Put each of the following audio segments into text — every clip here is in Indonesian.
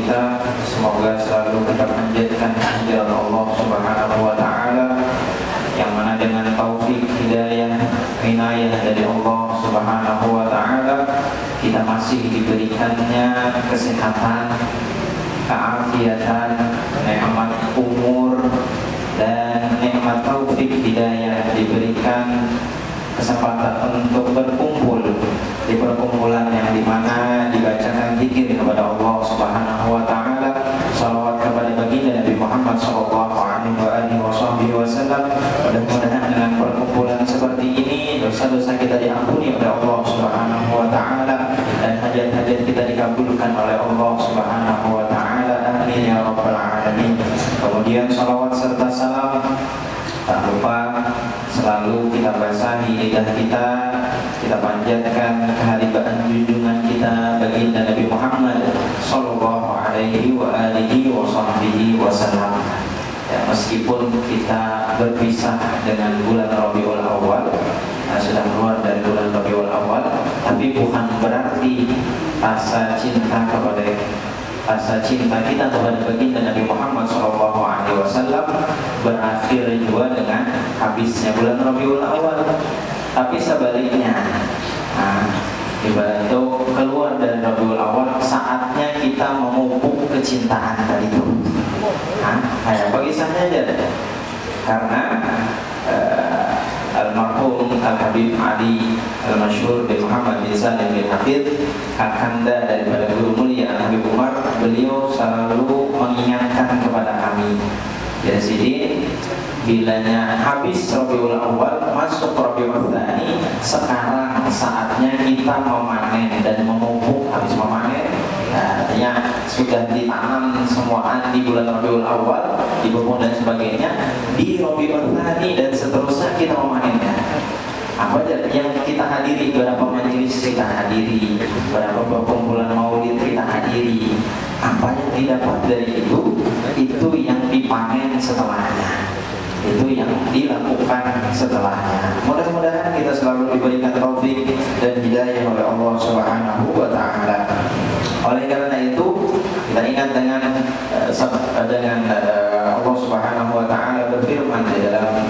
kita. Semoga selalu kita panjatkan kehadirat Allah Subhanahu wa Ta'ala, yang mana dengan taufik, hidayah, inayah dari Allah Subhanahu wa Ta'ala, kita masih diberikannya kesehatan, keafiatan, nikmat umur, dan nikmat taufik hidayah, diberikan kesempatan untuk berkumpul di perkumpulan yang dimana dibacakan zikir kepada Allah Subhanahu wa Ta'ala, salawat kepada baginda Nabi Muhammad sallallahu alaihi wasallam. Mudah-mudahan dengan perkumpulan seperti ini dosa-dosa kita diampuni oleh Allah Subhanahu wa Ta'ala, dan hajat-hajat kita dikabulkan oleh Allah Subhanahu wa Ta'ala. Amin ya rabbal alamin. Kemudian salawat serta salam tak lupa selalu kita basahi lidah kita panjatkan keharibaan junjungan kita baginda Nabi Muhammad sallallahu alaihi wasallam. Ya, meskipun kita berpisah dengan bulan Rabiul Awal, sudah keluar dari bulan Rabiul Awal, tapi bukan berarti rasa cinta kita kepada baginda Nabi Muhammad SAW berakhir juga dengan habisnya bulan Rabiul Awal. Tapi sebaliknya, ibarat itu keluar dari Rabiul Awal, saatnya kita memupuk kecintaan tadi itu. Kayak bagi saya aja deh. Karena almarhum Al-Habib Ali Al-Masyhur bin Muhammad bin Salim bin Hafid, kakanda daripada guru mulia Habib Umar, beliau selalu mengingatkan kepada kami, ya Sidi, bilanya habis Rabiul Awal masuk Rabiul Tsani, sekarang saatnya kita memanen dan memupuk. Habis memanen, artinya sudah ditanam semuaan di bulan Rabiul Awal, dibobon dan sebagainya, di Rabiul Tsani dan seterusnya kita memanennya. Apa aja yang kita hadiri, berapa majelis kita hadiri, berapa perkumpulan maulid kita hadiri, apa yang didapat dari itu yang dipanen setelahnya, itu yang dilakukan setelahnya. Mudah-mudahan kita selalu diberikan taufik dan hidayah oleh Allah Subhanahu wa Ta'ala. Oleh karena itu, kita ingat dengan Allah Subhanahu wa Ta'ala berfirman di dalam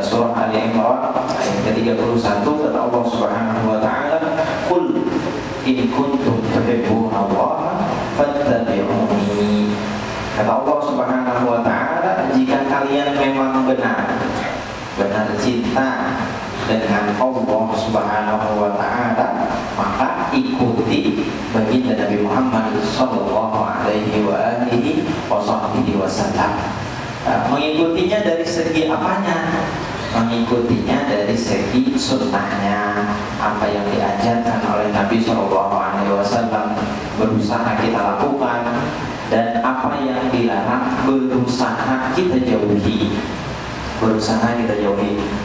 surah Ali Imran ayat ke-31, kata Allah Subhanahu wa Ta'ala, "Qul in kuntum tuhibbunallaha fattabi'uni." Kata Allah Subhanahu wa Ta'ala, jika kalian memang benar cinta dengan Allah Subhanahu wa Ta'ala, maka ikuti baginda Nabi Muhammad sallallahu alaihi wasallam. Mengikutinya dari segi apanya? Mengikutinya dari segi sunnahnya, apa yang diajarkan oleh Nabi sallallahu alaihi wasallam berusaha kita lakukan, dan apa yang dilarang berusaha kita jauhi.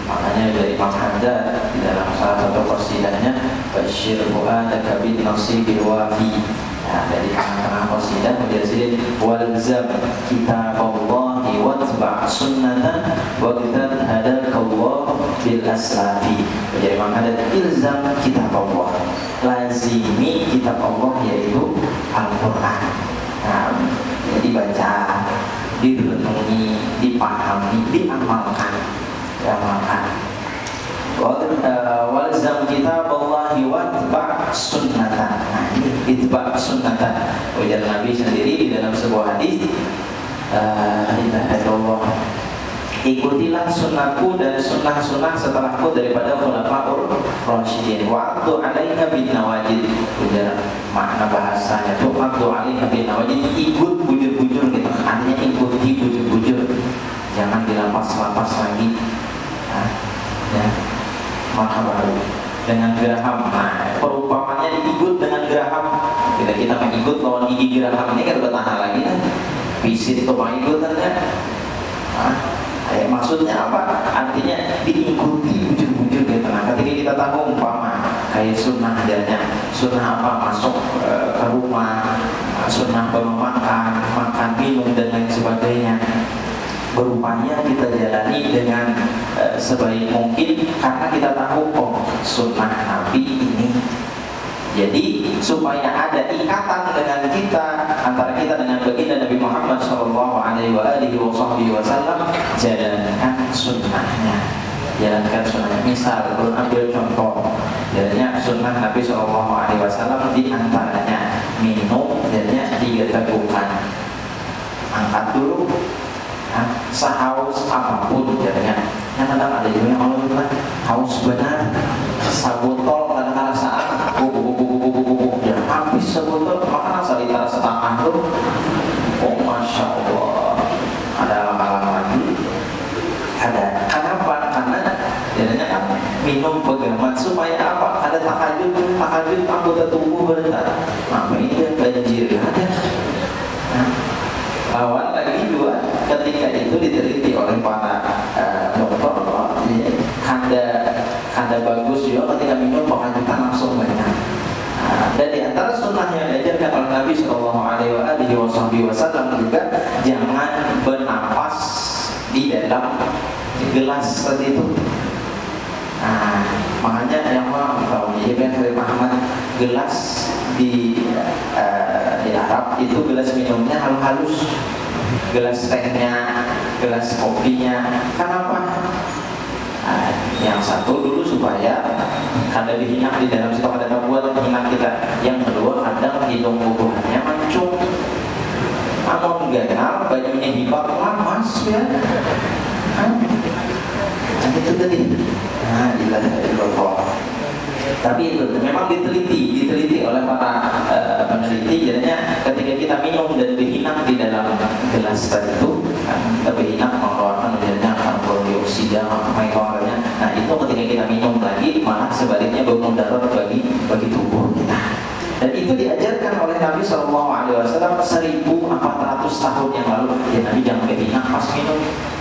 Makanya dari Imam Haddad di dalam salah satu qasidahnya, "Basyir fu'adaka bin nasibil wafi." Dari tengah-tengah qasidah menjadi "Walzam kitaballahi watba' sunnatan waqtan hadakallahu bil aslafi." Jadi Imam Haddad, ilzam kitaballah, lazimi kitab Allah, yaitu Al-Quran. Dibaca, direnungi, dipahami, diamalkan. Walzam kitaballahi watba' sunnatan. Itba' sunnatan. Ujar Nabi sendiri di dalam sebuah hadis, ikutilah sunnahku dan sunnah-sunnah setelahku daripada khulafaur rasyidin. Wa'addu 'alaiha bin nawajid. Ujar makna bahasanya itu wa'addu 'alaiha bin nawajid, ikut bujur-bujur gitu. Artinya ikuti bujur-bujur, jangan dilapas-lapas lagi. Maka baru dengan geraham. Perumpamannya diikut dengan geraham. Kita mengikut lawan gigi geraham ini kan bertahan lagi kan. Pisit itu mengikutan kan. Maksudnya apa? Artinya diikuti bujur-bujur di tengah. Ketika kita tahu umpama kayak sunnah adanya, sunnah apa, masuk ke rumah, sunnah bawa makan, minum dan lain sebagainya, berupaya kita jalani dengan sebaik mungkin, karena kita tahu sunnah Nabi ini. Jadi supaya ada ikatan dengan kita, antara antara kita dengan baginda Nabi Muhammad Sallallahu Alaihi Wasallam, jalankan sunnahnya. Jalankan sunnahnya. Misal, ambil contoh, jalannya sunnah Nabi Sallallahu Alaihi Wasallam di antaranya minum jadinya 3 tegukan. Angkat dulu, sehaus apapun jadinya. Yang kadang ada juga yang kalau bilang haus benar, sabotol kadang-kadang saat ya habis sebotol makanan seliter setengah tuh. Oh masya Allah, ada lama-lama lagi. Ada. Kenapa? Karena jadinya kan minum pegangan supaya apa? Ada tahajud anggota tubuh bergerak. Nah ini dia banjir ada. Lawan lagi juga ketika itu diteliti oleh para dokter, kanda bagus juga ketika minum pengajukan langsung banyak. Dan di antara sunnah yang diajarkan oleh Nabi Sallallahu Alaihi Wasallam juga jangan bernapas di dalam gelas seperti itu. Makanya yang tahu ya kan dari Muhammad gelas di Arab itu gelas minumnya halus, gelas tehnya, gelas kopinya. Kenapa? Yang satu dulu supaya kada dihinap di dalam situ, kada buat hinap kita. Yang kedua kadang hidung bubuhannya mancung. Amun ganal bajunya hibat lamas ya. Itu tadi. Tapi itu memang diteliti oleh para peneliti. Jadinya ketika kita minum dan dihinap di dalam gelas tadi itu, berhinap mengeluarkan jadinya karbon dioksida, mengeluarkannya. Nah itu ketika kita minum lagi malah sebaliknya bermudarat bagi tubuh kita. Dan itu diajarkan oleh Nabi Sallallahu Alaihi Wasallam 1400 tahun yang lalu. Ya Nabi jangan berhinap pas minum.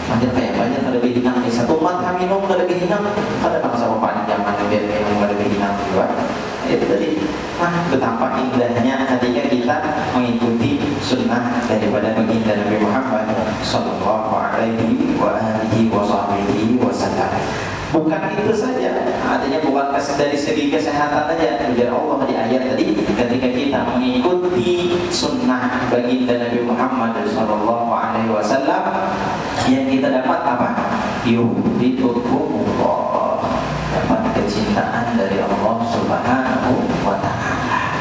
Nanti kayak banyak ada berhinap nih. Satu mat minum ada berhinap. Ada bangsa panjang ada minum ada berhinap juga. Itu tadi. Betapa indahnya ketika kita mengikuti sunnah daripada baginda Nabi Muhammad Sallallahu Alaihi Wasallam. Bukan itu saja, artinya bukan dari segi kesehatan saja. Ujar Allah di ayat tadi, ketika kita mengikuti sunnah baginda Nabi Muhammad Sallallahu Alaihi Wasallam, yang kita dapat apa? Yuhibbukumullah, dapat kecintaan dari Allah Subhanahu Wa Taala.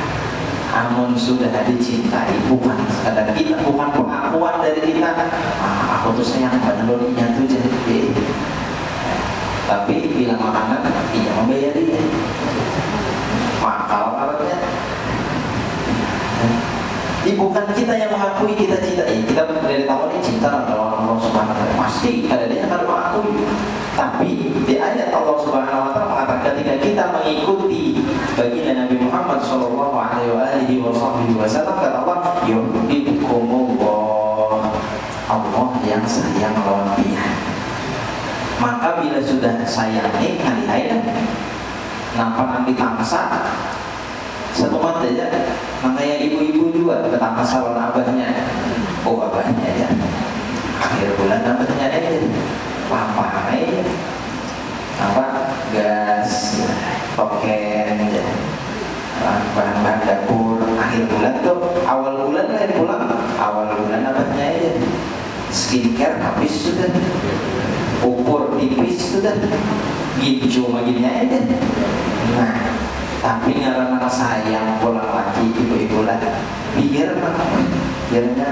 Amun sudah dicintai, bukan sekadar kita, bukan pengakuan dari kita. Aku tuh sayang pada lorinya tuh jadi. Tapi bila makanan tidak membayarinya, makal artinya. Bukan kita yang mengakui kita cinta. Kita dari tahun ini cinta kepada Allah Subhanahu Wa Taala. Pasti ada dia kalau mengakui. Tapi di ayat Allah Subhanahu Wa Taala mengatakan ketika kita mengikuti baginda Nabi Muhammad Sallallahu Alaihi Wasallam, kata Allah, yuhibbukumullah, Allah yang sayang lawan dia. Maka bila sudah sayangi ngalihai nampak nanti tangsa satu mata aja. Makanya ibu-ibu juga ketangsa lawan abahnya. Oh abahnya aja akhir bulan abahnya aja lampai apa gas token bahan-bahan dapur. Akhir bulan tuh awal bulan abahnya aja skincare habis sudah, ukur tipis sudah, gitu maginya aja. Nah, tapi karena sayang pulang lagi ibu-ibu lah, biar biarnya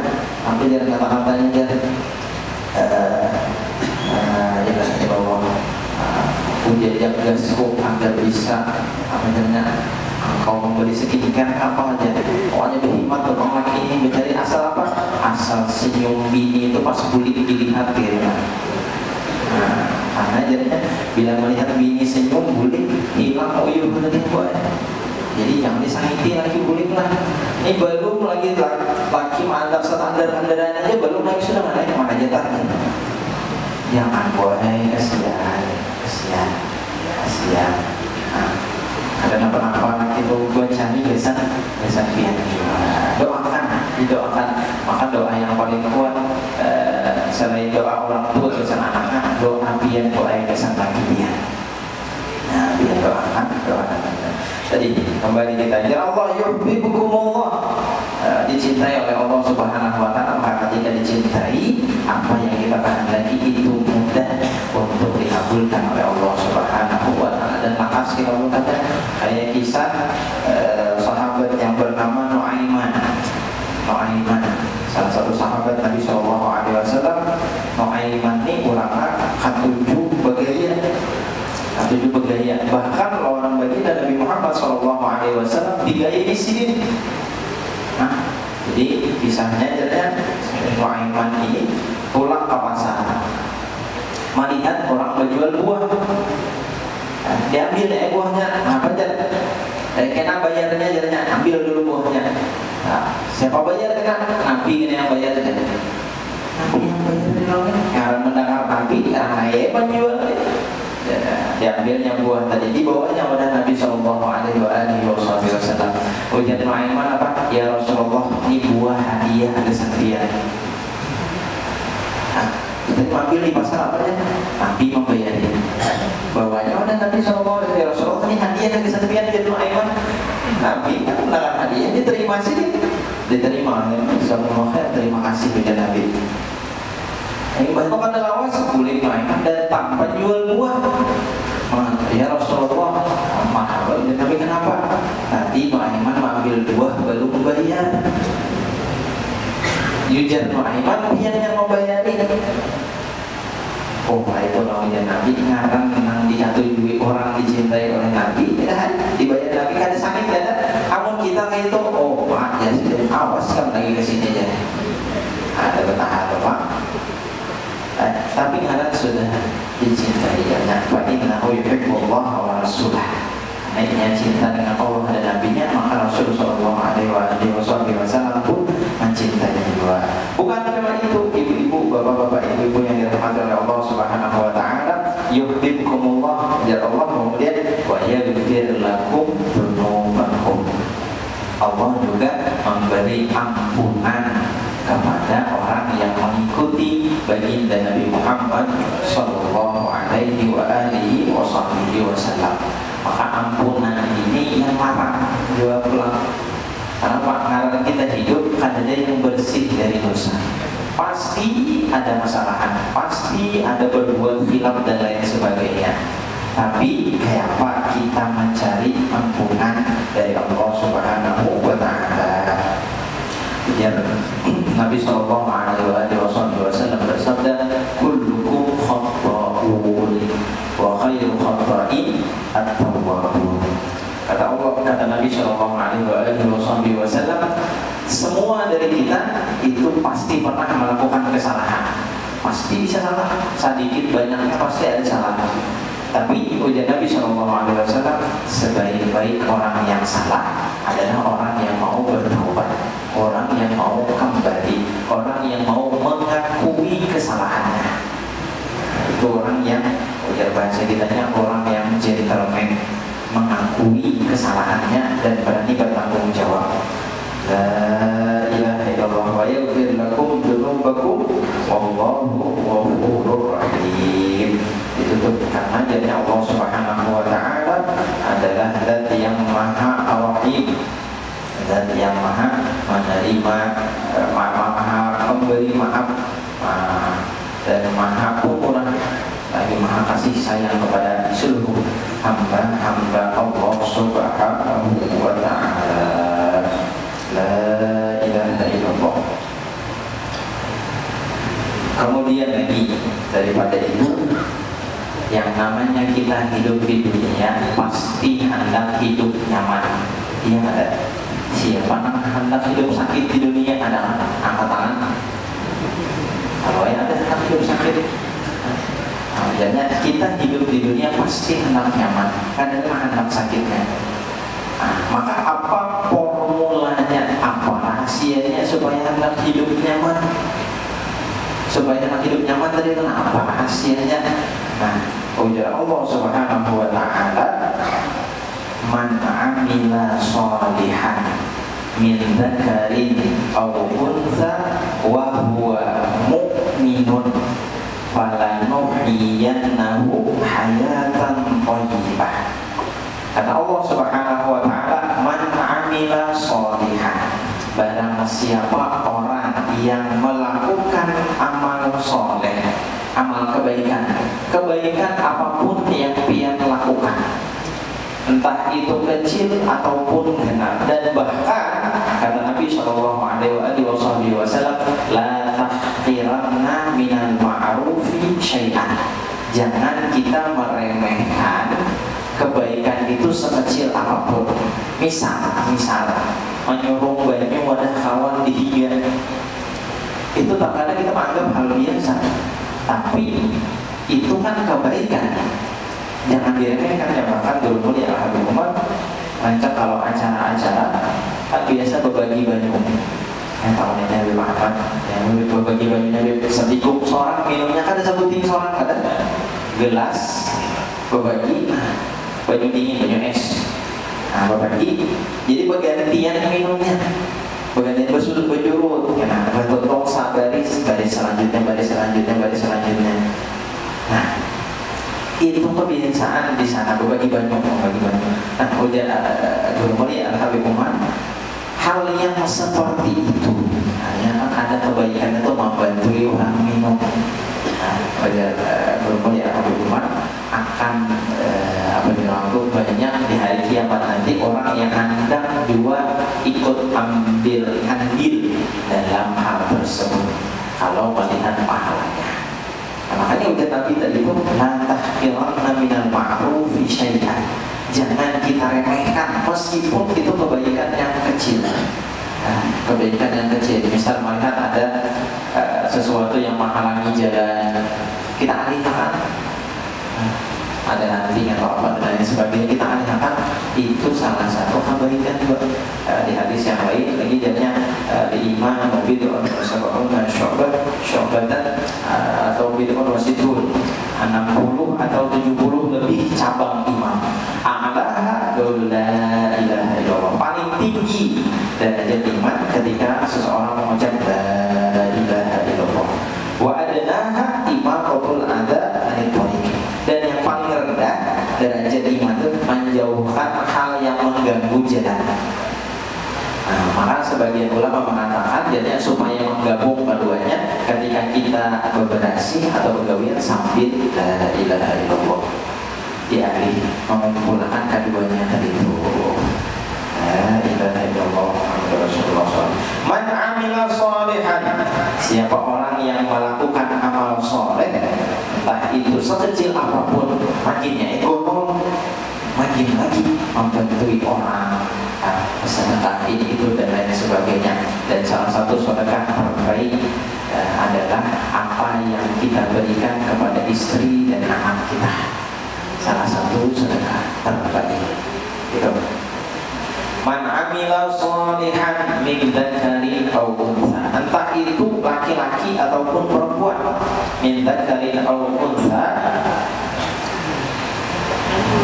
apa jangan kata-katanya jangan jelas di bawah punya gasku agar bisa apa namanya kau membeli skincare apa aja. Pokoknya berhemat tuh orang laki ini mencari asal apa? Asal senyum bini itu pas kulit dilihat gitu. Karena jadinya bila melihat bini senyum bulik hilang uyuh tadi buat. Jadi jangan disakiti lagi bulik lah. Ini belum lagi laki mantap standar-standaran aja belum lagi sudah mana jatahnya. Jangan boleh kasihan. Ada apa-apa itu gue cari biasa biar didoakan. Maka doa yang paling kuat selain doa orang tua, doa anak-anak, doa biar doa yang biasa lagi dia. Nah ya doakan. Tadi kembali kita ya Allah yuhibbukumullah, dicintai oleh Allah Subhanahu wa taala. Maka ketika dicintai, apa yang kita kehendaki itu mudah untuk dikabulkan oleh Allah Subhanahu wa taala. Dan makas kita berkata kayak kisah sahabat yang bernama Nuaiman, salah satu sahabat Nabi Shallallahu Alaihi Wasallam. Nuaiman ini ulama katujuh begaya, bahkan orang baginda Nabi Muhammad Shallallahu Alaihi Wasallam digaya di sini. Nah, jadi kisahnya adalah Nuaiman ini pulang ke pasar, melihat orang menjual buah. Nah, diambil buahnya, apa aja? Kena bayarnya jadinya, ambil dulu buahnya. Nah, siapa bayar kan? Nabi ini yang bayar. Nabi yang bayar karena mendengar Nabi, karena penjual. Diambilnya buah tadi, dibawanya oleh Nabi Shallallahu Alaihi Wasallam. Ujar Nuaiman apa? Ya Rasulullah, ini buah hadiah kesekian. Nah, kita ambil di pasar apa aja? Nabi membayarnya. Bawanya oleh Nabi Shallallahu Alaihi Wasallam, ini hadiah kesekian. Ujar Nuaiman. Nabi mendengar hadiah, diterima sih, diterima. Sallallahu Alaihi, terima kasih ujar Nabi. Ini banyak pada lawas boleh Nuaiman datang penjual buah. Ya Rasulullah, mahal. Tapi kenapa? Tadi Nuaiman mengambil buah belum bayar. Ujar Nuaiman, dia yang mau bayarin. Oh, itu namanya Nabi ngarang menang diatui orang dicintai oleh Nabi, dibayar Nabi kada sakit kada. Namun kita kayak itu, oh Pak, ya sudah awas kan lagi kesini aja. Ada bertahan Pak. Tapi anak sudah dicintai ya, fa innahu yuhibbullah wa rasulah. Naiknya cinta dengan Allah dan Nabi-Nya, maka Rasul Sallallahu Alaihi Wasallam pun mencintainya juga. Bukan cuma itu, ibu-ibu, bapak-bapak, ibu-ibu yang dirahmati oleh Allah Subhanahu Wa Taala, yuhibbukumullah, ya Allah, kemudian wa yaghfir lakum dzunubakum. Allah juga memberi ampunan kepada orang yang mengikuti baginda Nabi Muhammad Sallallahu Alaihi Wasallam. Maka ampunan ini yang larang juga pulang. Karena karena kita hidup kan ada yang bersih dari dosa. Pasti ada masalahan, pasti ada berbuat khilaf dan lain sebagainya. Tapi kayak apa kita mencari ampunan dari Allah Subhanahu Wa Taala? Ya, Nabi Sallallahu Alaihi Wasallam bersabda, "Kullukum khata'un, wa khairu khata'in at-tawwabun." Kata Allah, kata Nabi Sallallahu Alaihi Wasallam, semua dari kita itu pasti pernah melakukan kesalahan, pasti bisa salah, sedikit banyaknya pasti ada salah. Tapi ujar Nabi Sallallahu Alaihi Wasallam, sebaik-baik orang yang salah adalah orang yang mau bertaubat, orang yang mau kembali, orang yang mau mengakui kesalahannya. Itu orang yang, ujar bahasa kitanya, orang yang gentleman, mengakui kesalahannya dan berani bertanggung jawab. La ilaha illallah wa yaghfir lakum dzunubakum wallahu ghafurur rahim. Ditutup karena jadi Allah Subhanahu Wa Taala adalah zat yang maha rahim, zat yang maha menerima, maha memberi maaf, dan maha pemurah, lagi maha kasih sayang kepada seluruh hamba-hamba Allah Subhanahu Wa Taala. La ilaha illallah. Kemudian lagi daripada itu, yang namanya kita hidup di dunia pasti hendak hidup nyaman. Iya ada. Siapa yang hendak hidup sakit di dunia? Ada angkat tangan. Kalau yang ada hendak hidup sakit, jadi kita hidup di dunia pasti hendak nyaman. Karena hendak sakitnya. Maka apa formulanya? Apa rahasianya supaya hendak hidup nyaman? Supaya hendak hidup nyaman tadi apa rahasianya? Ujar Allah Subhanahu Wa Taala, man amila sholihan min dzakarin aw untha wa huwa mu'minun falanuhyiyannahu hayatan thayyibah siapa orang yang melakukan amal soleh, amal kebaikan apapun yang dia lakukan, entah itu kecil ataupun benar, dan bahkan kata Nabi Shallallahu Alaihi Wasallam, la tahqiranna minal ma'rufi syai'an, jangan kita meremehkan kebaikan itu sekecil apapun. Misal menyuruh banyu wadah kawan dihigan, itu terkadang kita menganggap hal biasa, tapi itu kan kebaikan, jangan diremehkan. Ya, bahkan dulu mulia Habib Umar rancang kalau acara-acara kan biasa berbagi banyu, yang tahun ini Habib Ahmad yang berbagi banyu Habib setikup seorang, minumnya kan ada sebutin seorang, ada gelas berbagi banyu dingin, banyu es, nah berbagi, jadi bergantian minumnya, bergantian bersudut berjurut, nah bertotong baris selanjutnya. Nah itu kebiasaan di sana, berbagi banyu. Nah udah Guru Mulia Habib Umar, hal yang seperti itu hanya ada kebaikan itu membantu orang minum. Nah udah Guru Mulia Habib Umar akan banyak di hari kiamat nanti orang yang hendak juga ikut ambil andil dalam hal tersebut kalau melihat pahalanya. Nah, makanya udah Nabi tadi itu la tahqiranna minal ma'rufi syai'an, jangan kita remehkan meskipun itu kebaikan yang kecil. Nah, kebaikan yang kecil, misal melihat ada sesuatu yang menghalangi jalan, kita alihkan. Ada nanti atau apa dan lain sebagainya, kita alihkan, itu salah satu kebaikan juga. Di hadis yang lain lagi jadinya iman bid'un wa sab'una syu'batan atau bid'un wa sittun, 60 atau 70 lebih cabang iman. A'laha la ilaha illallah, paling tinggi derajat iman ketika seseorang mengucap la ilaha illallah. Wa adnaha imaqatul adza anil thariq, dan yang paling rendah derajat iman itu menjauhkan hal yang mengganggu jalan. Nah, maka sebagian ulama mengatakan jadinya supaya menggabung keduanya, ketika kita berberasi atau bergawian sambil la ilaha illallah, dialih mengumpulkan keduanya tadi itu. La ilaha illallah Muhammadur Rasulullah SAW. Man amila sholihan, siapa orang yang melakukan amal soleh, entah itu sekecil apapun, makinnya ekonom, makin lagi membantu orang, sedekah ini itu dan lain sebagainya. Dan salah satu sedekah terbaik adalah apa yang kita berikan kepada istri dan anak kita. Salah satu sedekah terbaik itu. Man amila sholihan min dzakarin aw untha, entah itu laki-laki ataupun perempuan, min dzakarin aw untha,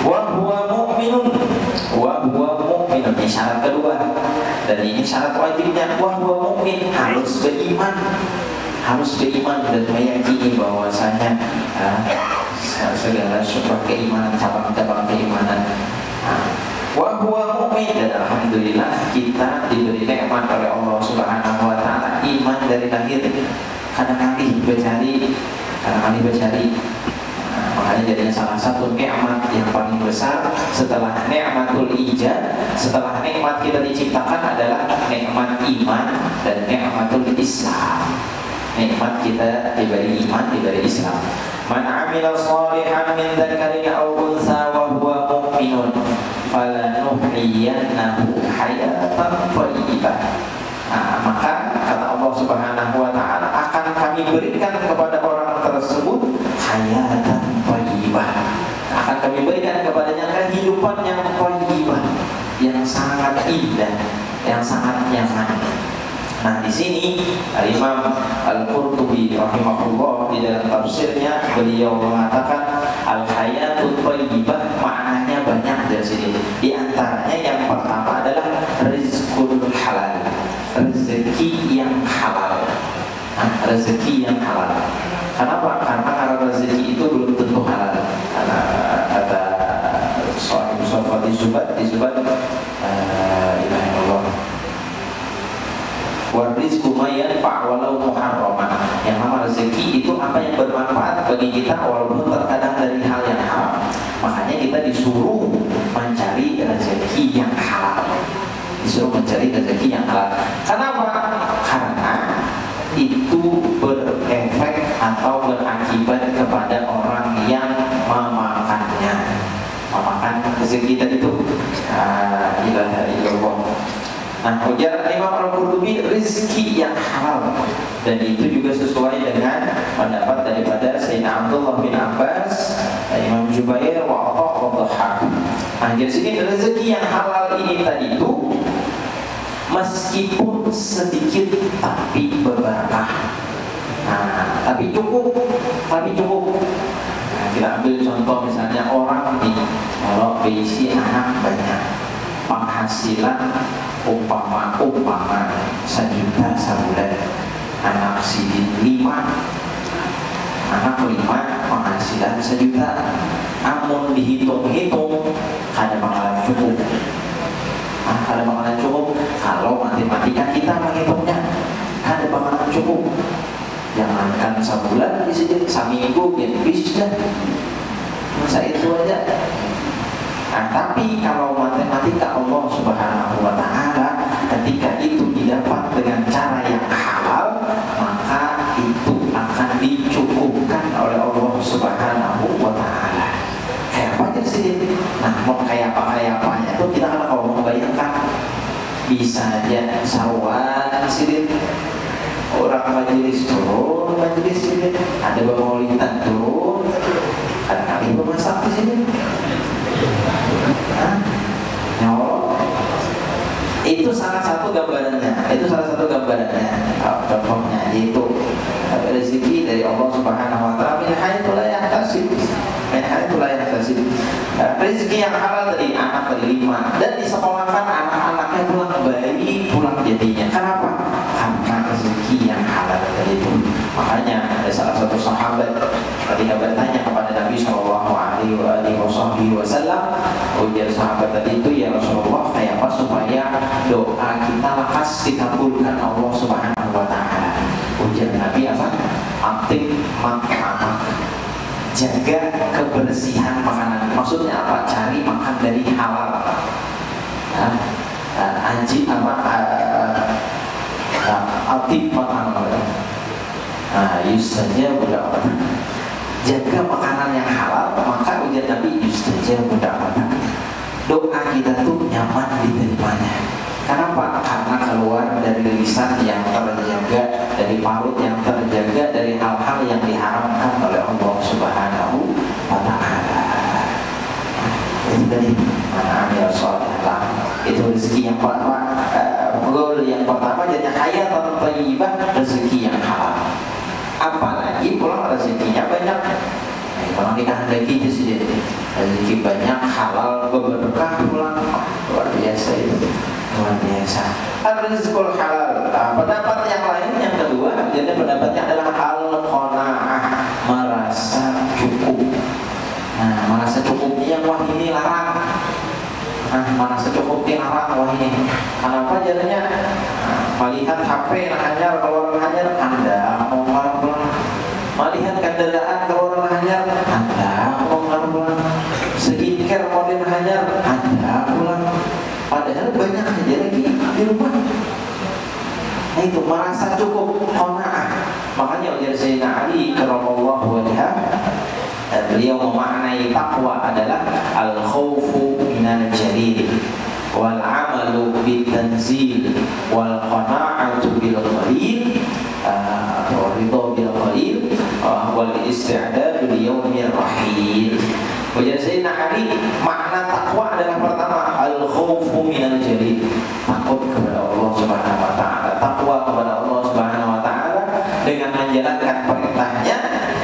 wa huwa mu'minun, ini syarat kedua, dan ini syarat wajibnya. Wa huwa mu'min, harus beriman dan meyakini bahwasanya segala syubhat keimanan, cabang-cabang keimanan. Wa huwa mu'min, dan alhamdulillah kita diberi nikmat oleh Allah Subhanahu wa taala iman dari lahir. Kadang-kadang bercari. Makanya jadinya salah satu nikmat yang paling besar setelah nikmatul ijad, setelah nikmat kita diciptakan adalah nikmat iman dan nikmatul Islam. Nikmat kita diberi iman, diberi Islam. Man amila sholihan min dzakarin aw untha wa huwa mu'minun falanuhyiyannahu hayatan thayyibah. Maka kata Allah Subhanahu wa taala, akan kami berikan kepada orang tersebut hayatan thayyibah, akan kami berikan kepadanya kehidupan yang thayyibah, yang sangat indah, yang sangat nyaman. Nah di sini Imam Al-Qurtubi rahimahullah di dalam tafsirnya beliau mengatakan al-hayatul thayyibah maknanya banyak dari sini. Di antaranya yang pertama adalah rizqul halal, rezeki yang halal. Rezeki yang halal. Kenapa? Karena rezeki itu belum tentu halal. Karena kata Sahih Sofat di Zubat, Subhanallah. ma yanfa' walau muharraman. Yang nama rezeki itu apa yang bermanfaat bagi kita walaupun terkadang dari hal yang haram. Makanya kita disuruh mencari rezeki yang halal. Disuruh mencari rezeki yang halal. Kenapa? Karena itu berefek atau berakibat kepada orang yang memakannya. Memakan rezeki tadi itu. Ilaha illallah. Nah, ujar Imam Al-Qurtubi, rezeki yang halal, dan itu juga sesuai dengan pendapat daripada Sayyidina Abdullah bin Abbas, Imam Jubair, wa Atha wa Dhahhak. Nah, jadi sini rezeki yang halal ini tadi itu meskipun sedikit tapi berkah. Nah, tapi cukup. Nah, kita ambil contoh misalnya orang nih, kalau berisi anak banyak, penghasilan umpama 1 juta sebulan, anak sidin 5, penghasilan 1 juta. Namun dihitung-hitung ada bakalan cukup. Ada bakalan cukup kalau matematika kita menghitungnya, ada bakalan cukup. Jangankan sebulan disini, seminggu ya bisa. Masa itu aja. Nah, tapi kalau matematika Allah Subhanahu wa Ta'ala, ketika itu didapat dengan cara yang halal, maka itu akan dicukupkan oleh Allah Subhanahu wa Ta'ala. Kayak apa aja sih? Nah, mau kayak apa-apanya itu kita kalau membayangkan, bisa aja sawan sini, orang majelis turun, majelis sini, ada pemaulidan turun, kadang-kadang memasak di sini. Itu salah satu gambarannya. Contohnya yaitu rezeki dari Allah Subhanahu wa Ta'ala min haitsu la yahtasib. Rezeki yang halal dari anak tadi 5, dan disekolahkan anak-anaknya pulang bayi, pulang jadinya. Kenapa? Karena rezeki yang halal tadi itu. Makanya ada salah satu sahabat ketika bertanya kepada Nabi Shallallahu Alaihi Wasallam, ujar sahabat tadi itu, ya Rasulullah, kayak apa supaya doa kita lekas dikabulkan Allah Subhanahu Wa Taala? Ujar Nabi apa? Aktif makan, jaga kebersihan makanan. Maksudnya apa? Cari makan dari halal. Aktif makan. Yustajab mudah. Jaga makanan yang halal, maka ujar Nabi, yustajab mudah. Doa kita tuh nyaman diterimanya. Kenapa? Karena keluar dari lisan yang terjaga, dari parut yang terjaga, dari hal-hal yang diharamkan oleh Allah Subhanahu wa Ta'ala. Itu tadi mana amil sholihah. Itu rezeki yang pertama. Yang pertama jadi hayat atau thayyibah, rezeki yang halal. Apalagi pulang rezekinya banyak. Kalau dikehendaki itu sih rezeki banyak, halal, berkah pulang, luar biasa itu, luar biasa. Rizqul halal. Pendapat yang lain yang kedua, jadi pendapatnya adalah al-qanaah, merasa cukup. Nah, merasa cukupnya wah ini larang. Merasa cukup dilarang wah ini. Kenapa jadinya? Melihat HP hanyar, keluar hanyar, Anda mau pulang. Melihat kendaraan keluar hanyar, Anda mau pulang. Skincare model hanyar, Anda pulang. Padahal banyak aja lagi di rumah. Nah, itu merasa cukup, qanaah. Makanya ujar Sayyidina Ali karramallahu wajhah, beliau memaknai takwa adalah al-khawfu minal jalil, wal amalu bitanzil, wal qana'atu bil qalil, atau ridha bil qalil, wal isti'dad li yaumir rahil. Ujar Sayyidina Ali, makna takwa adalah pertama al-khawfu minal jalil, takut kepada Allah Subhanahu wa Ta'ala. Takwa kepada Allah Subhanahu wa Ta'ala dengan menjalankan perintahnya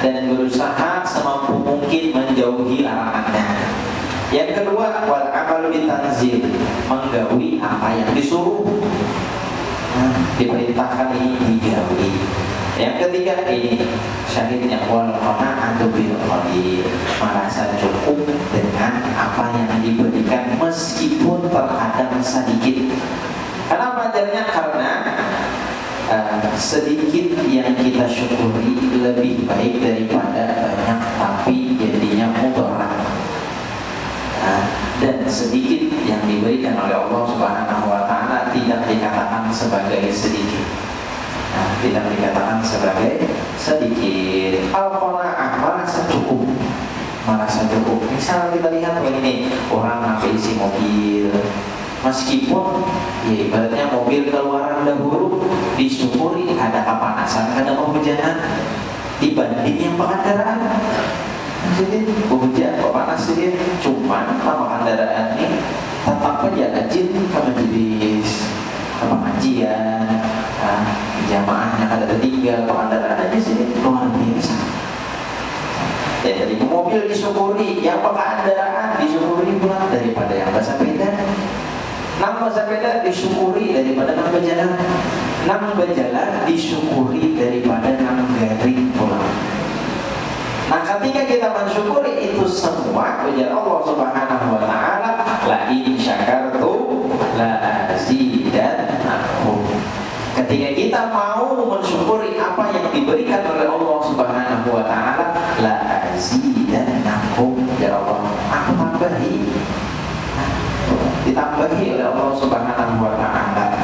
dan berusaha semampu mungkin menjauhi larangannya. Yang kedua, wal amalu bitanzil, menggaui apa yang disuruh. Diperintahkan ini dijauhi. Yang ketiga ini syahidnya wal qana'atu bil qalil, merasa cukup dengan apa yang diberikan meskipun terkadang sedikit. Kenapa ajarnya? Karena sedikit yang kita syukuri lebih baik daripada banyak tapi jadinya mudarat. Dan sedikit yang diberikan oleh Allah Subhanahu wa Ta'ala tidak dikatakan sebagai sedikit. Tidak dikatakan sebagai sedikit. Al-qanaah, merasa cukup. Merasa cukup. Misal kita lihat ini orang sampai isi mobil, meskipun ya ibaratnya mobil keluaran dahulu disyukuri ada kepanasan, ada pembejanan dibanding yang pengendaraan. Jadi hujan panas sedikit, cuman lama kendaraan ini tetap aja rajin ke majelis, ke pengajian, jamaahnya ada tiga, pengendaraan aja sedikit luar biasa. Ya, jadi mobil disyukuri, yang pengendaraan disyukuri pula daripada yang bersepeda. Nang bersepeda disyukuri daripada nang berjalan, nang berjalan disyukuri daripada nang garing pulang. Nah, ketika kita mensyukuri itu semua, ujar Allah Subhanahu wa Ta'ala, la in syakartum la azidannakum. Ketika kita mau mensyukuri apa yang diberikan oleh Allah Subhanahu wa Ta'ala, la azidannakum, ujar Allah, aku tambahi. Ditambahi oleh Allah Subhanahu wa Ta'ala.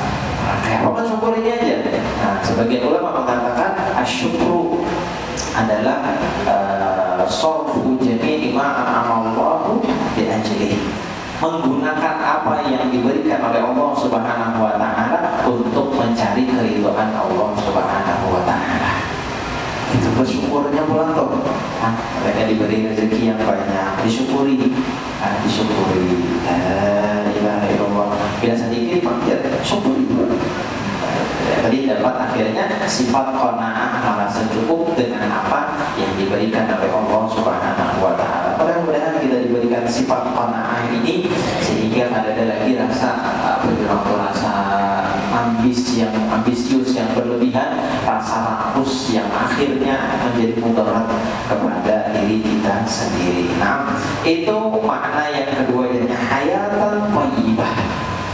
Kayak apa mensyukurinya aja? Nah, sebagian ulama mengatakan asyukru adalah sorfu jami'i ma an'amallahu bi ajlihi, menggunakan apa yang diberikan oleh Allah Subhanahu wa Ta'ala untuk mencari keridhaan Allah Subhanahu wa Ta'ala. Itu bersyukurnya pulang tuh. Mereka diberi rezeki yang banyak, disyukuri. Disyukuri. La ilaha illallah. Bila sedikit makin syukuri. Tadi dapat akhirnya sifat qanaah, merasa cukup dengan apa yang diberikan oleh Allah Subhanahu wa Ta'ala. Mudah-mudahan kita diberikan sifat qanaah ini sehingga ada lagi rasa rasa ambisius yang berlebihan, rasa rakus yang akhirnya menjadi mudarat kepada diri kita sendiri. Nah, itu makna yang kedua, yaitu hayatan thayyibah,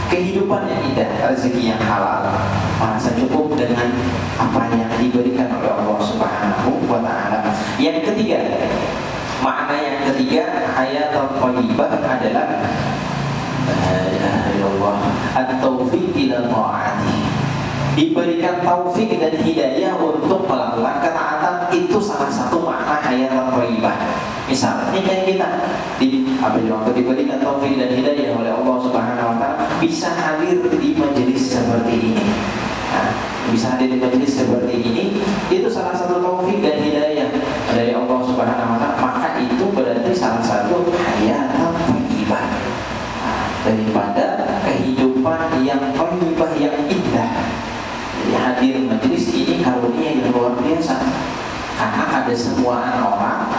kehidupan yang indah, rezeki yang halal, merasa cukup dengan apa yang diberikan oleh Allah Subhanahu wa Ta'ala. Yang ketiga, makna yang ketiga hayatan thayyibah adalah at-taufiq ila ta'ati, diberikan taufik dan hidayah untuk melakukan ketaatan. Itu salah satu makna hayatan thayyibah. Misalnya kayak kita waktu diberikan taufik dan hidayah oleh Allah Subhanahu wa Ta'ala bisa hadir di majelis seperti ini. Bisa hadir di majelis seperti ini, itu salah satu taufik dan hidayah dari Allah Subhanahu wa Ta'ala. Maka itu berarti salah satu hayatan thayyibah, daripada kehidupan yang thayyibah, yang indah. Jadi hadir majelis ini karunia yang luar biasa, karena ada semua orang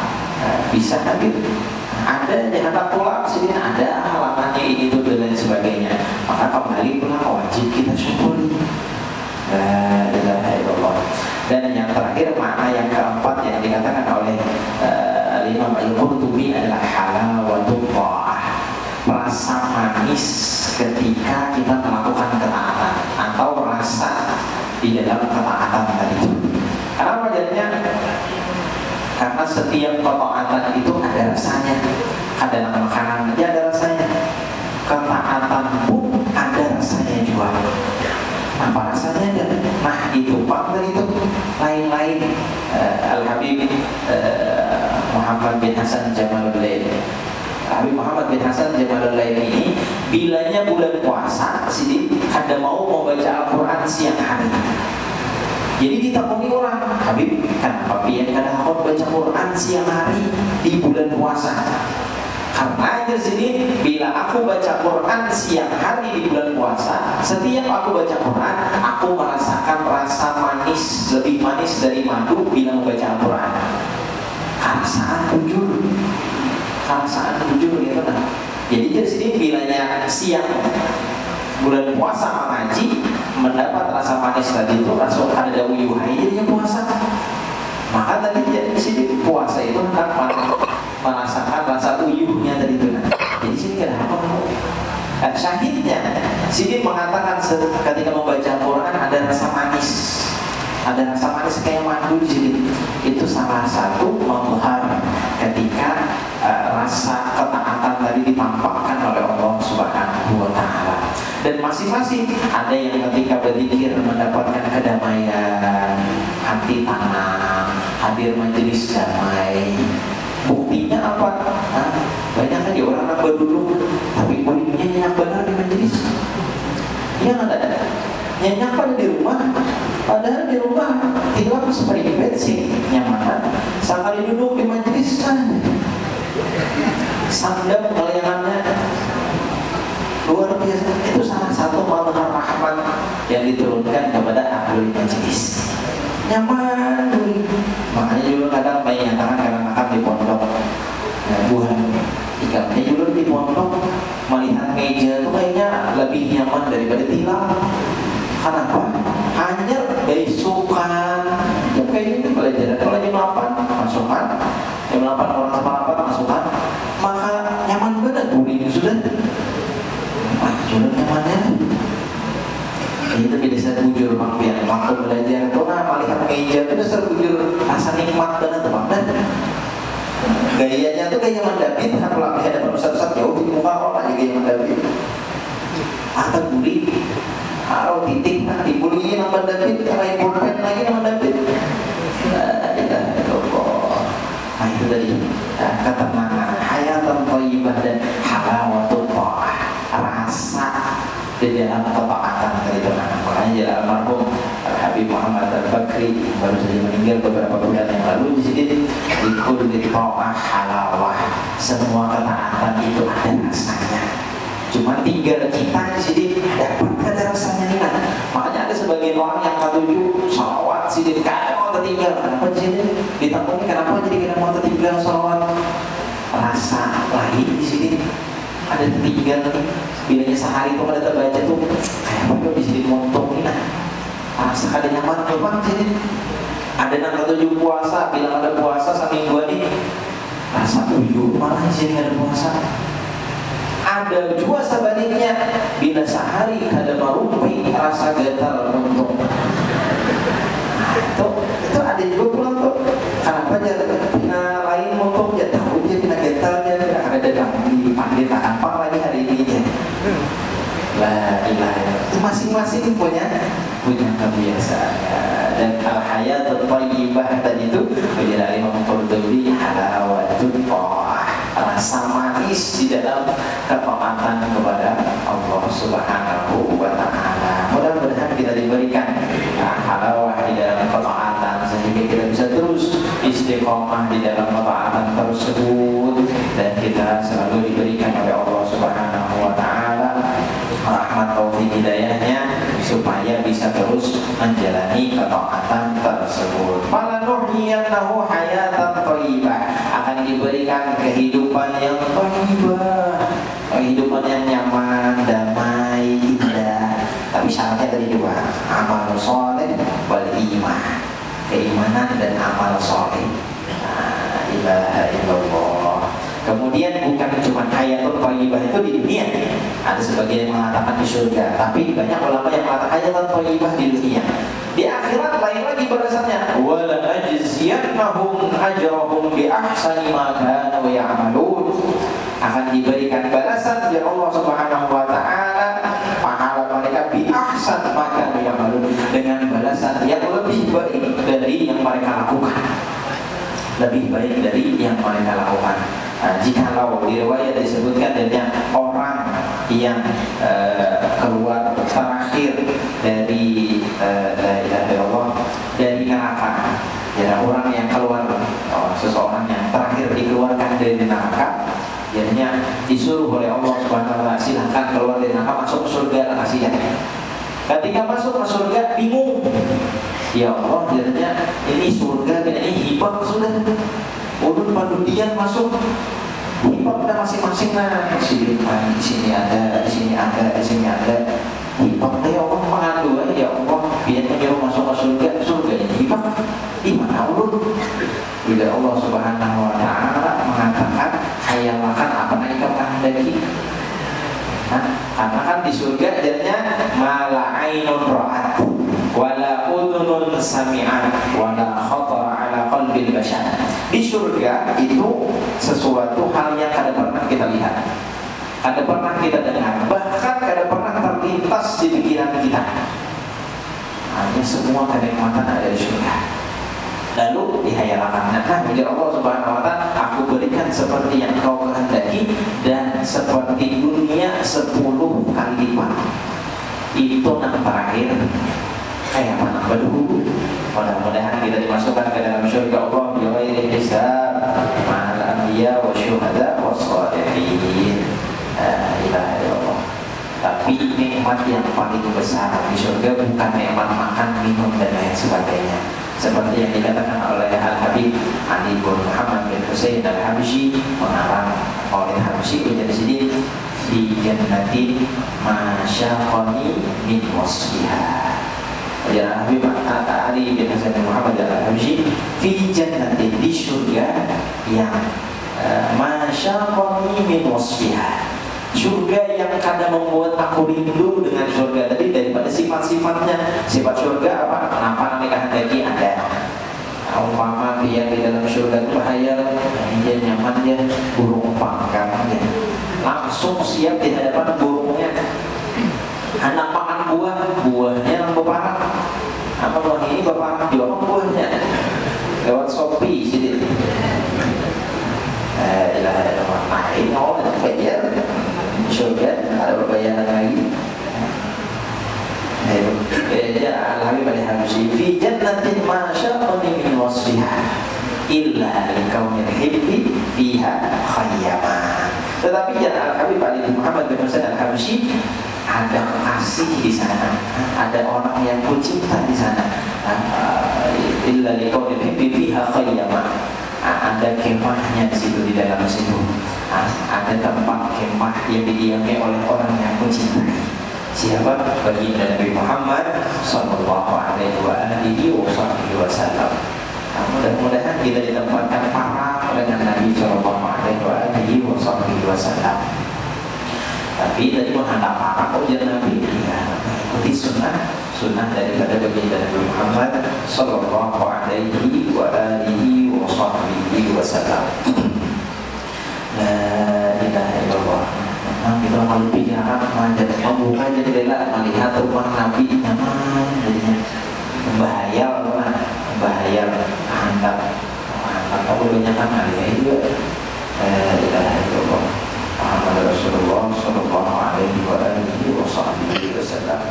bisa hadir. Ada yang hendak pulang sini, ada halangannya ini itu dan lain sebagainya. Maka kembali pulang wajib kita syukuri. La ilaha illallah. Dan yang terakhir, makna yang keempat yang dikatakan oleh Imam Al-Qurtubi adalah halawatul tha'ah, rasa manis ketika kita melakukan ketaatan, atau rasa di dalam ketaatan tadi itu. Kenapa jadinya? Karena setiap ketaatan itu ada rasanya. Ada makanan aja ada rasanya, ketaatan pun ada rasanya juga. Apa rasanya? Nah, itu faktor itu lain-lain. Al-Habib Muhammad bin Hasan Jamalullail, Habib Muhammad bin Hasan Jamalullail ini bilanya bulan puasa, sini ada mau membaca Al-Quran siang hari. Jadi ditakuni orang, Habib, kenapa pian kada hakon baca Quran siang hari di bulan puasa? Karena di sini bila aku baca Quran siang hari di bulan puasa, setiap aku baca Quran, aku merasakan rasa manis, lebih manis dari madu bila membaca Al-Quran. Karasaan bujur gitu kan. Jadi di sini bilanya siang bulan puasa mengaji, mendapat rasa manis tadi itu, rasa ada uyuhai yang puasa. Maka tadi di sini puasa itu hendak merasakan rasa uyuhnya tadi itu. Jadi sini ada apa? Syahidnya sini mengatakan ketika membaca Quran ada rasa manis, ada rasa manis kayak madu di sini. Itu salah satu mazhar ketika rasa ketaatan tadi ditampakkan oleh Allah Subhanahu wa Ta'ala. Dan masing-masing ada yang ketika berzikir mendapatkan kedamaian, hati tenang, hadir majelis damai. Buktinya apa? Banyak kan orang berduduk tapi bunyinya nyenyak benar di majelis. Yang ada nyenyak pada di rumah, padahal di rumah tinggal seperti bed sih nyaman. Sekali duduk di majelis kan sandap kelayangannya luar biasa. Itu salah satu mazhar rahmat yang diturunkan kepada ahli majelis. Nyaman dulu. Makanya dulu kadang bayi tangan kadang makan di pondok. Bukan ikannya dulu di pondok melihat meja itu kayaknya lebih nyaman daripada tilam. Kenapa? Hanya besukan. Ya kayaknya pelajaran kalau jam 8 masukkan, jam 8 orang sama 8 masukkan, maka nyaman benar guling sudah. Sudah nyamannya. Itu biasa bujur mampir waktu belajar itu melihat meja itu dasar bujur rasa nikmat banget banget. Gayanya tuh kayak Yaman David, kalau lihat ada ustaz-ustaz jauh di muka orang aja kayak Yaman David. Atau bully, atau titik nanti bully Yaman David, kalau pulpen lagi Yaman David. Nah itu tadi ketenangan, hayatan thayyibah dan halawatul tha'ah, rasa di dalam ketaatan dari tenang. Makanya jalan almarhum Habib Muhammad Al-Bakri baru saja meninggal beberapa bulan yang lalu di sini dikul di ta'ah halawah. Semua ketaatan itu ada rasanya. Cuma tinggal kita di sini dapat ada rasanya nih. Makanya ada sebagian orang yang katuju salawat sini kadang mau tertinggal. Kenapa di sini ditanggung? Kenapa jadi kadang mau tertinggal salawat? Rasa lain di sini ada tertinggal nih. Bilanya sehari itu ada terbaca tuh kayak apa di sini montong nih rasa kada nyaman memang sini. Ada yang ketujuh puasa bilang ada puasa semingguan nih rasa tujuh malah di sini ada puasa. Ada juga sebaliknya bila sehari kada merumpi rasa gatal montong. Itu ada juga pulang tuh. Kenapa dia pina lain montong dia tahu dia pina gatal dia tidak ada dalam di pandai tak gampang lagi hari ini dia. La ilaha illallah. Itu masing-masing punya kebiasaan. Dan al-hayatul thayyibah tadi itu menjadi Imam Qurtubi halawatul tha'ah, rasa manis di dalam ketaatan kepada Allah Subhanahu wa Ta'ala. Mudah-mudahan kita diberikan halawah di dalam ketaatan sehingga kita bisa terus istiqomah di dalam ketaatan tersebut dan kita selalu diberikan oleh Allah Subhanahu wa Ta'ala rahmat taufik hidayahnya supaya bisa terus menjalani ketaatan tersebut. Falanuhyiyannahu hayatan thayyibah, akan diberikan kehidupan yang thayyibah, kehidupan yang nyaman, damai, indah. Tapi syaratnya tadi dua, amal soleh wal iman, keimanan dan amal soleh. La ilaha illallah. Kemudian bukan cuma hayatul thayyibah itu di dunia. Ada sebagian yang mengatakan di surga, tapi banyak ulama yang mengatakan hayatul thayyibah di dunia. Di akhirat lain lagi balasannya. Wala ajziyannahum ajrahum bi ahsani ma kanu ya'malun. Akan diberikan balasan dari Allah Subhanahu wa Ta'ala pahala mereka bi ahsan ma kanu ya'malun, dengan balasan yang lebih baik dari yang mereka lakukan. Lebih baik dari yang mereka lakukan. Jikalau di riwayat disebutkan dan orang yang keluar terakhir dari dari neraka, ya orang yang keluar, seseorang yang terakhir dikeluarkan dari neraka, jadinya disuruh oleh Allah Subhanahu wa Ta'ala silahkan keluar dari neraka masuk ke surga, kasihan. Ketika masuk ke surga bingung, ya Allah jadinya ini surga ini hibah sudah. Ulun pandudian masuk hibah udah masing-masing di sini ada, di sini ada, di sini ada. Hibah ya Allah mengandung ya Allah biar menyuruh masuk ke surga, surga ini hibah di mana ulun? Bila Allah Subhanahu wa Ta'ala mengatakan hayalakan apa yang kamu kehendaki. Karena kan di surga jadinya mala ainun ra'at wala udhunun sami'at wa la khatara ala qalbil bashar. Di surga itu sesuatu hal yang kada pernah kita lihat, kada pernah kita dengar, bahkan kada pernah terlintas di pikiran kita. Hanya semua kenikmatan ada di surga. Lalu dihayalkan, nah bila Allah Subhanahu wa ta'ala, aku berikan seperti yang kau kehendaki dan seperti dunia 10 kali lipat. Itu yang terakhir kayak mana berdulu. Mudah-mudahan kita dimasukkan ke dalam surga Allah bighairi hisab ma'al anbiya wa syuhada wa shalihin. La ilaha illallah. Tapi nikmat yang paling besar di surga bukan nikmat makan, minum dan lain sebagainya. Seperti yang dikatakan oleh Al-Habib Ali bin Muhammad bin Husain Al-Habsyi, mengarang oleh Habsyi menjadi sedih di jannatin masyaqani min wasfiha. Ya Habib Ali bin Husain Muhammad Al-Habsyi fi jannatin, di surga yang masyaqani min wasfiha, surga yang kadang membuat aku rindu dengan surga tadi daripada sifat-sifatnya. Sifat surga apa? Kenapa nikah lagi ada? Umpama dia di dalam surga itu bahaya, dia nyaman, dia burung pangkal, dia langsung siap di hadapan burungnya. Anak makan buahnya yang berparah. Apa buah ini berparah? Diomong buahnya lewat Shopee sini. Nah ini orang yang bayar surga, ada berbayaran lagi. Ya Al-Habib Al-Habsyi fi jannatin ma syaqani min wasfiha illa likaunil hibbi fiha khayyaman. Tetapi ya Al-Habib Ali Muhammad bin Husain Al-Habsyi, ada kasih di sana, ada orang yang ku cinta di sana. Illa likaunil hibbi fiha khayyaman. Ada kemahnya di situ, di dalam situ. Ada tempat kemah yang didiami oleh orang yang ku cintai. Siapa? Baginda Nabi Muhammad sallallahu alaihi wasallam. Mudah-mudahan kita ditempatkan parah dengan Nabi sallallahu alaihi wasallam. Tapi tadi menghandap parah kok jadi Nabi, ya, ikuti sunnah daripada baginda Nabi Muhammad sallallahu alaihi wasallam. La ilaha illallah. Kita kalau bicara membuka jendela melihat rumah Nabi nyaman, jadinya bahaya hantar kalau banyak kan ya itu tidak itu Muhammad Rasulullah sallallahu alaihi wasallam.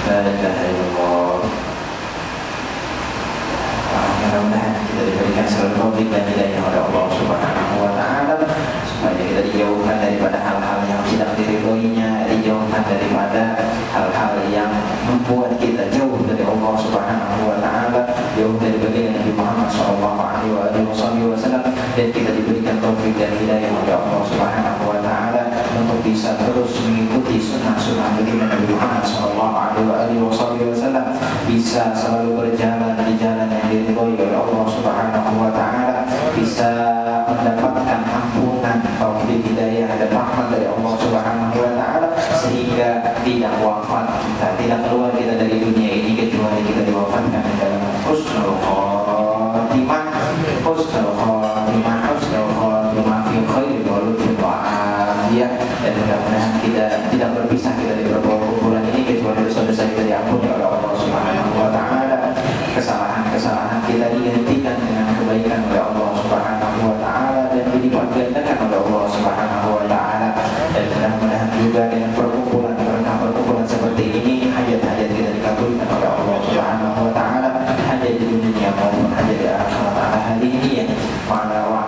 La ilaha illallah. Mudah-mudahan kita diberikan selalu taufik dan hidayah oleh Allah Subhanahu wa ta'ala, supaya kita dijauhkan daripada hal-hal yang tidak diridhoinya, dijauhkan daripada hal-hal yang membuat kita jauh dari Allah Subhanahu wa ta'ala, jauh dari baginda Nabi Muhammad sallallahu alaihi wasallam, dan kita diberikan taufik dan hidayah oleh Allah Subhanahu wa ta'ala untuk bisa terus mengikuti sunnah-sunnah baginda Nabi Muhammad sallallahu alaihi wasallam, bisa selalu berjalan di jalan yang diridhoi oleh Allah Subhanahu wa ta'ala, bisa mendapatkan ampunan, taufik, hidayah dan rahmat dari Allah Subhanahu wa ta'ala, sehingga tidak wafat kita, tidak keluar kita dari dunia ini kecuali kita diwafatkan dalam husnul khatimah fi khairin wa lutfin wa afiyah. Dan mudah-mudahan kita tidak berpisah kita di beberapa kuburan ini kecuali dosa-dosa kita diampuni oleh Allah Subhanahu wa ta'ala, kesalahan-kesalahan kita dihentikan dengan kebaikan oleh Allah Subhanahu wa ta'ala dan dilipat gandakan oleh Allah Subhanahu wa ta'ala. Dan mudah-mudahan juga dengan perkumpulan seperti ini, hajat-hajat kita dikabulkan oleh Allah Subhanahu wa ta'ala, hajat di dunia maupun hajat di akhirat. Ala hari ini ya wa'ala wa